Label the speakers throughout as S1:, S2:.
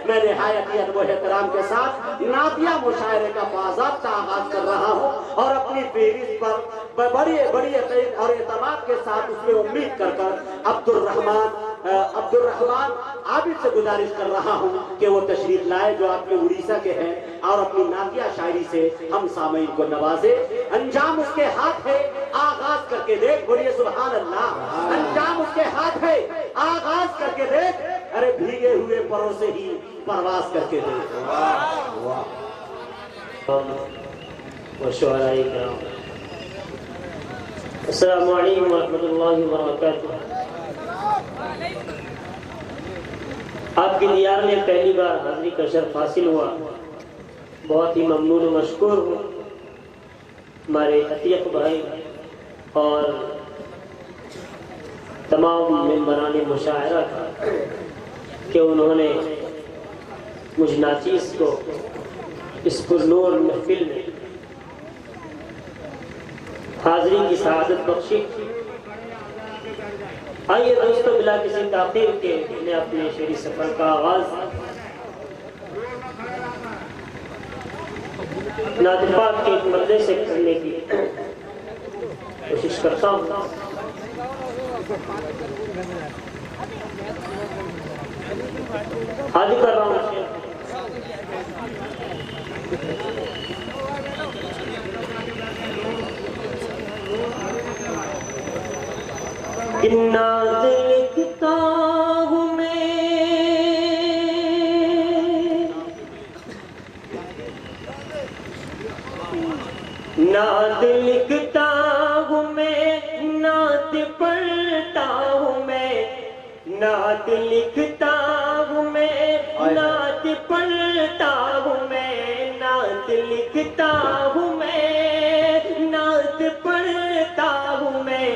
S1: मैं निहायत ही अदब एहतराम के साथ नातिया मुशायरे का बाज़ाब्ता आगाज कर रहा हूँ और अपनी फेहरिस्त पर बड़ी बड़ी और एतमाद के साथ उसमें उम्मीद कर अब्दुर्रहमान आबिद से गुजारिश कर रहा हूँ कि वो तशरीफ लाए जो आपके उड़ीसा के हैं और अपनी नातिया शायरी से हम सामईन को नवाजे। अंजाम उसके हाथ है, आगाज करके देख, बोलिए सुभान अल्लाह। अंजाम उसके हाथ है, आगाज करके देख, अरे भीगे हुए परों से ही परवास करके देख।
S2: अस्सलामु अलैकुम वरहमतुल्लाहि वबरकातुहू। आपकी दियार में पहली बार हाजिरी का शर्फ हासिल हुआ, बहुत ही ममनून और मशकूर हूँ। हमारे अतीक भाई और तमाम मेंबरान मुशायरा का कि उन्होंने मुझ नाचीज़ को इस पुरनूर महफिल में हाजिरी की सआदत बख्शी। आइए दोस्तों, बिला किसी ताख़ीर के मैं अपने शेरी सफर का आगाज नात पाक के एक मरदे से करने की कोशिश करता हूँ। हाजिर कर रहा हूँ। नाज़ लिखता हूँ मैं, नात लिखता हूँ मैं, नात पढ़ता हूँ मैं, नात लिखता हूँ मैं, नात पढ़ता हूँ मैं, नात लिखता हूँ मैं, नात पढ़ता हूँ मैं,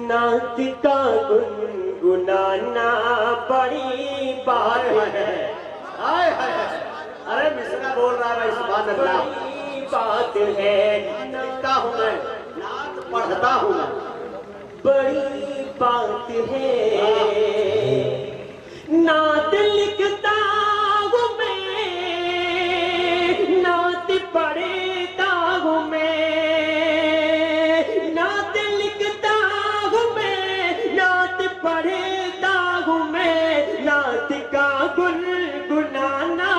S2: नात का गुनगुनाना बड़ी बात है।
S1: अरे मिसरा बोल रहा है भाई, सुभान अल्लाह।
S2: बड़ी बात है,
S1: लिखता हूँ मैं, नात पढ़ता हूँ मैं,
S2: बड़ी बात है। नात लिखता हूँ मैं, नात पढ़ता हूँ मैं, नात लिखता हूँ मैं, नात पढ़ता हूँ मैं, नात का गुनगुनाना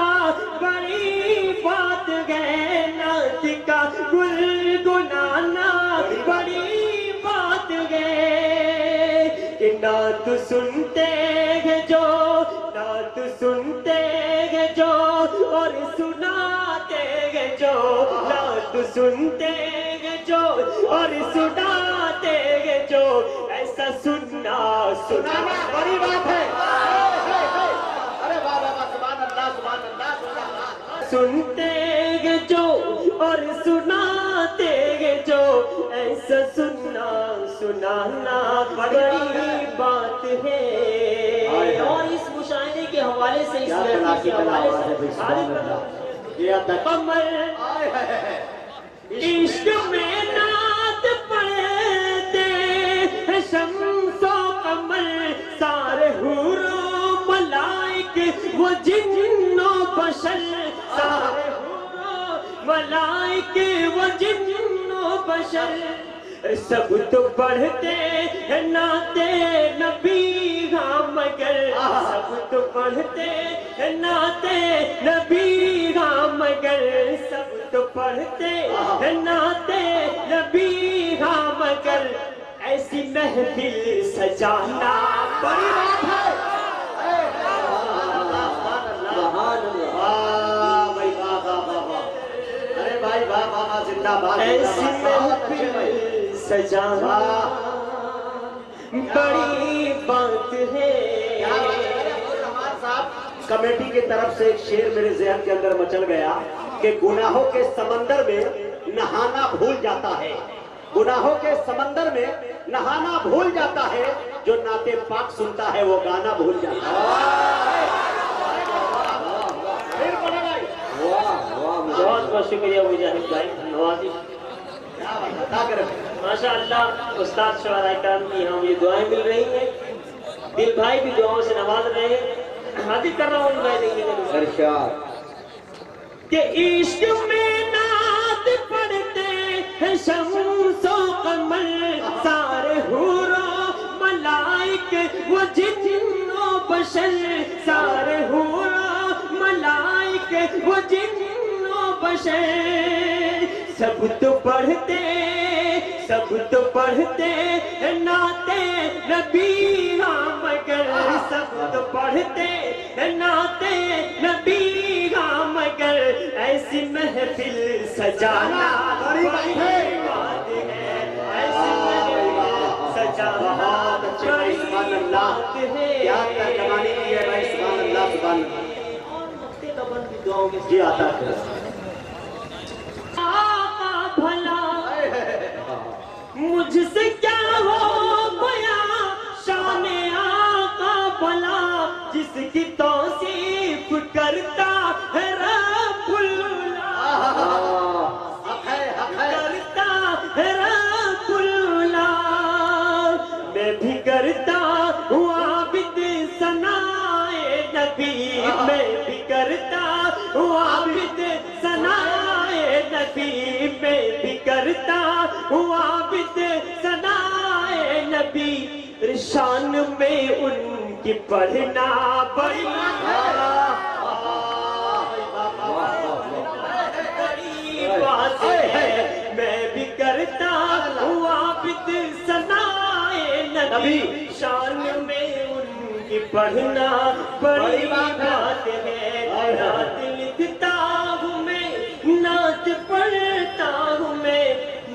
S2: बड़ी बात है, नात का गुनगुनाना बड़ी बात है। कि नात सुनते हैं जो, नात सुनते हैं जो और सुनाते हैं जो, नात सुनते हैं जो और सुनाते हैं जो, ऐसा सुनना सुनाना
S1: बड़ी बात है। अरे वाह वाह वाह, सुभान अल्लाह, सुभान अल्लाह, सुभान अल्लाह।
S2: सुनते हैं जो और सुनाते हैं जो, ऐसा सुनना सुनाना बड़ी बात है। और इस मुशायरे के हवाले से, इस महफिल के हवाले से कमर इश्क में नात पढ़ते हैं, शम्सो कमर सारे हुरो मलाइक वो जिन्नो बशर, सारे हुरो मलाइक वो जिन्नो बशर, सब तो पढ़ते हैं नाते नबी हाँ मगर, सब तो पढ़ते हैं नाते नबी हाँ मगर, सब तो पढ़ते हैं नाते नबी हाँ मगर, ऐसी महफिल सजाना बड़ी बात है।
S1: अरे भाई वाह वाह वाह, जिंदाबाद।
S2: ऐसी महफिल सजाना बड़ी बात है।
S1: कमेटी की तरफ से एक शेर मेरे ज़हन के अंदर मचल गया कि गुनाहों के समंदर में नहाना भूल जाता है, गुनाहों के समंदर में नहाना भूल जाता है, जो नाते पाक सुनता है वो गाना भूल जाता है।
S2: बहुत बहुत शुक्रिया मुजाहिद भाई, नवाजी माशाअल्लाह। उस्ताद शुआरा किराम की हमें ये दुआएं मिल रही हैं, दिल भाई भी दुआओं से नवाज रहे हैं। हाजिर कर रहा हूँ मैं देंगे
S3: इरशाद
S2: कि इश्क में नात पढ़ते हैं शम्सो कमर सारे हूरो मलाइक वो जिन्नो बशर सारे हूरो मलाइक वो जिन्नो बशर सब तो पढ़ते नाते नबी हाँ मगर सब तो पढ़ते नाते नबी हाँ मगर ऐसी महफिल सजाना बड़ी बात है ऐसी महफिल सजाना बड़ी बात है
S1: क्या तर्जमानी की है भाई सुभान अल्लाह सुभान अल्लाह जी आता है
S2: भला मुझसे क्या हो गया शान आका भला जिसकी तौसीफ करता है रब्बुल्ला करता है रब्बुल्ला मैं भी करता हूँ आबिद सनाए नबी मैं भी करता हूँ आबिद सनाए नबी मैं भी करता हूँ आबिद सनाए नबी शान में उनकी पढ़ना बड़ी बात है मैं भी करता हूँ आबिद सनाए नबी शान में उनकी पढ़ना बड़ी बात है नात लिखता हूँ मैं नात पढ़ता हूँ मैं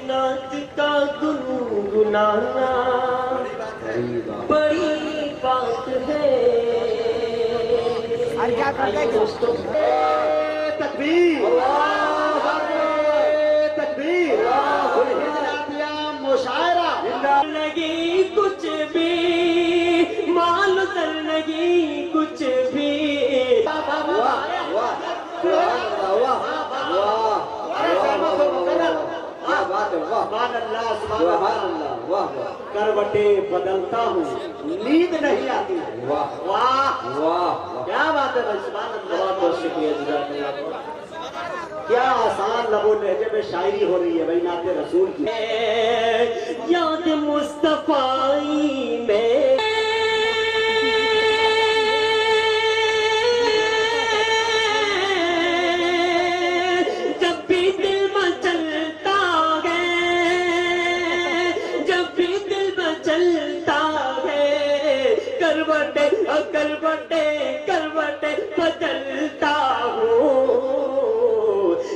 S2: नात का गुनगुनाना बड़ी बात है दोस्तों
S1: तकबीर तकबीर मुशायरा
S2: लगी कुछ भी माल तर लगी कुछ भी
S1: सुभान अल्लाह करवटे बदलता हूँ नींद नहीं आती वाह वाह वाह क्या बात है भाई सुभान अल्लाह बहुत शुक्रिया क्या आसान लबो लहजे में शायरी हो रही है भाई नाते रसूल की
S2: याद मुस्तफाई में करवटे बदलता हूँ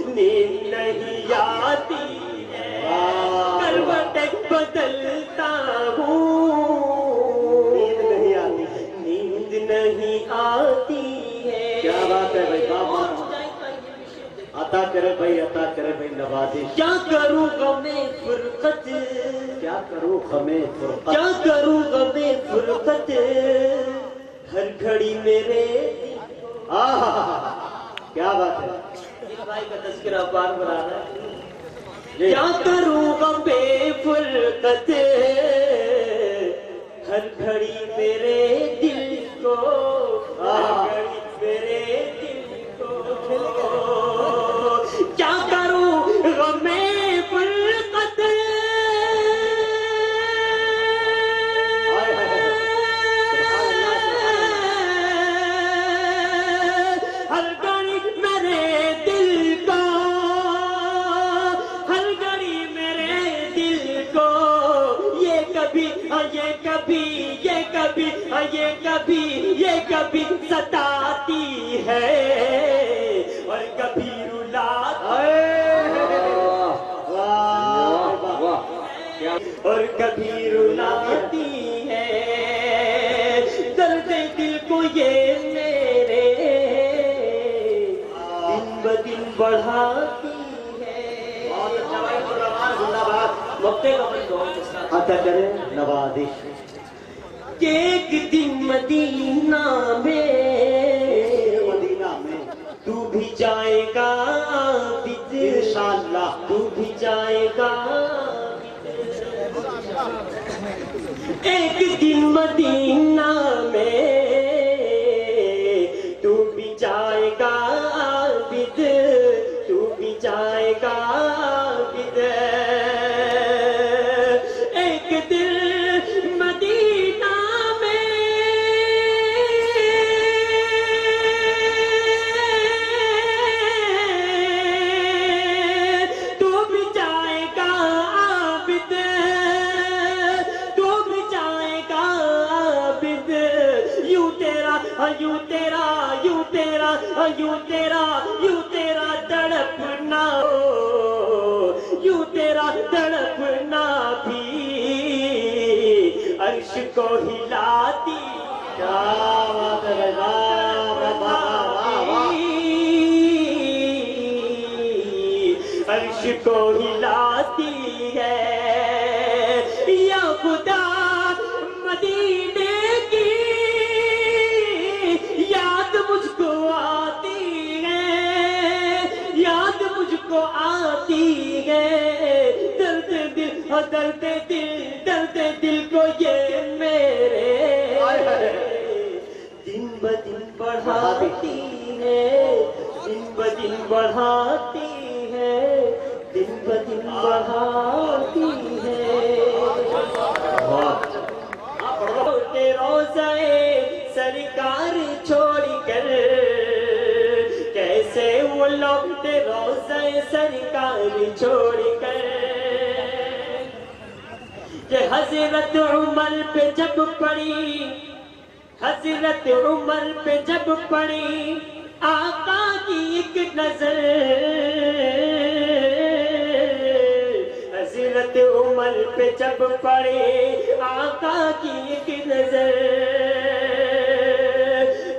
S2: नींद नहीं आती है करवटे बदलता हूँ नींद नहीं आती है
S1: क्या बात है भाई बाबा अता करे भाई नवाजिश
S2: क्या करूँ गमे फुरकत
S1: क्या करूँ हमें फुरकत
S2: क्या करूँ गमे फुरकत हर घड़ी मेरे
S1: क्या बात है
S2: भाई का तस्करा बार बनाना क्या करूँगा बेफुरकत हर घड़ी मेरे दिल को हर घड़ी मेरे दिल को क्या करूँगा बेफुरकत ये कभी सताती है और कभी रुलाती और कभी रुलाती है दर्द दिल को ये मेरे दिन ब दिन बढ़ाती है
S1: बहुत अच्छा भाई कुर्बान जिंदाबाद
S2: वक्ते का अपने दौर के साथ
S1: अता करे नवाजिश
S2: एक दिन मदीना में तू भी जाएगा इंशाअल्लाह तू भी जाएगा एक दिन मदीना में यूं तेरा यूं तेरा यूं तेरा यूं तेरा यूं तेरा तड़पना यूं तेरा तड़पना भी अर्श को हिलाती
S1: क्या बात है भाई, वाह वाह वाह वाह वाह।
S2: अर्श को हिलाती है या खुदा मदीने की याद मुझको आती है याद मुझको आती है दर्द दिल को ये मेरे दिन ब दिन बढ़ाती है दिन ब दिन बढ़ाती है दिन ब दिन बढ़ाती है के रोज़े सरकार छोड़ कर कैसे वो लौटे रोज़े सरकार छोड़ कर कि हजरत उमर पे जब पड़ी हजरत उमर पे जब पड़ी आका की एक नजर हजरत उमर पे जब पड़ी आका की एक नजर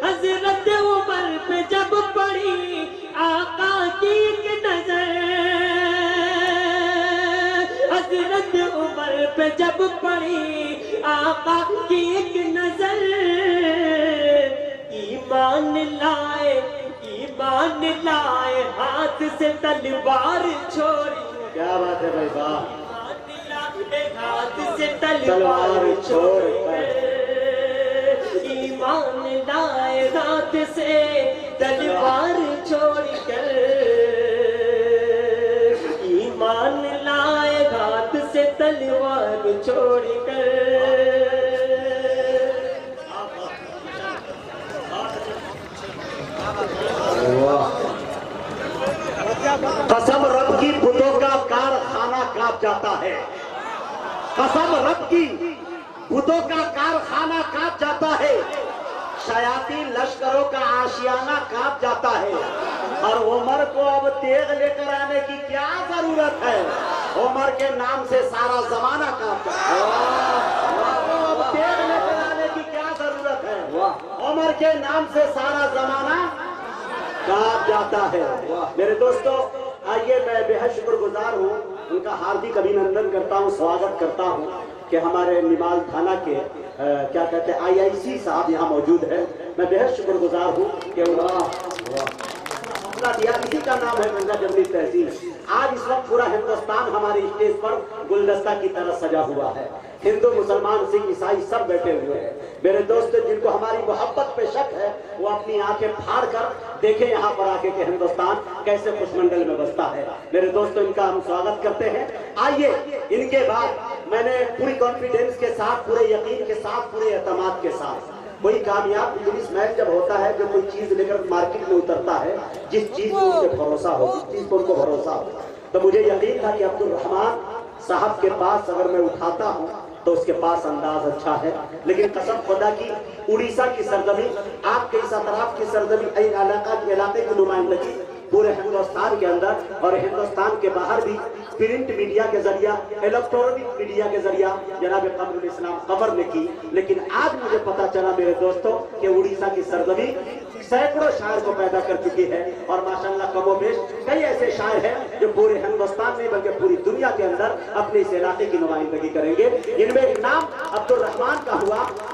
S2: हजरत उमर पे जब पड़ी आका की एक नजर हजरत उमर पे जब पड़ी आका की एक नजर ईमान लाए हाथ से तलवार छोड़ी
S1: क्या बात है भाई, वाह।
S2: हाथ से तलवार छोड़ ईमान लाए हाथ से तलवार छोड़ कर ईमान लाए हाथ से तलवार छोड़ कर
S1: कसम रब की बुतों का कारखाना कांप जाता है कसम रब की बुतों का कारखाना कांप जाता है शयातीन लश्करों का आशियाना कांप जाता है और उमर को अब तेग लेकर आने की क्या जरूरत है उमर के नाम से सारा जमाना कांपता है अब तेग लेकर आने की क्या जरूरत है उमर के नाम से सारा जमाना कांप जाता है। मेरे दोस्तों आइए मैं बेहद शुक्रगुजार हूँ उनका हार्दिक अभिनंदन करता हूँ स्वागत करता हूँ कि हमारे निमाल थाना के क्या कहते हैं IIC साहब यहाँ मौजूद है। मैं बेहद शुक्रगुजार हूँ कि उन्होंने दिया इसी का नाम है गंगा जमनी तहसील। आज इस वक्त पूरा हिंदुस्तान हमारे स्टेज पर गुलदस्ता की तरह सजा हुआ है हिंदू मुसलमान सिख ईसाई सब बैठे हुए हैं। मेरे दोस्त जिनको हमारी मोहब्बत पे शक है वो अपनी आंखें फाड़ कर देखें यहाँ पर आके कि हिंदुस्तान कैसे खुशमंडल में बसता है। मेरे दोस्तों इनका हम स्वागत करते हैं। आइए इनके बाद मैंने पूरी कॉन्फिडेंस के साथ पूरे यकीन के साथ पूरे एतमाद के साथ कोई कामयाब बिजनेसमैन जब होता है जो कोई चीज लेकर मार्केट में उतरता है जिस चीज को उनसे भरोसा हो जिस चीज को उनको भरोसा हो तो मुझे यकीन था कि अब्दुल रहमान साहब के पास अगर मैं उठाता हूँ तो उसके पास अंदाज अच्छा है। लेकिन कसम खुदा की उड़ीसा की सरजमी आपके इस अतराफ की सरजमी इलाके की नुमाइंदगी पूरे हिंदुस्तान के अंदर और हिंदुस्तान के बाहर भी प्रिंट मीडिया के जरिया इलेक्ट्रॉनिक मीडिया के जरिया जनाब कमरुल इस्लाम कमर ने की। लेकिन आज मुझे पता चला मेरे दोस्तों कि उड़ीसा की सरजमी सैकड़ों शायर को पैदा कर चुकी है और माशाल्लाह कमोबेश कई ऐसे शायर हैं जो पूरे हिंदुस्तान में बल्कि पूरी दुनिया के अंदर अपने इस इलाके की नुमाइंदगी करेंगे। इनमें एक नाम अब्दुल रहमान का हुआ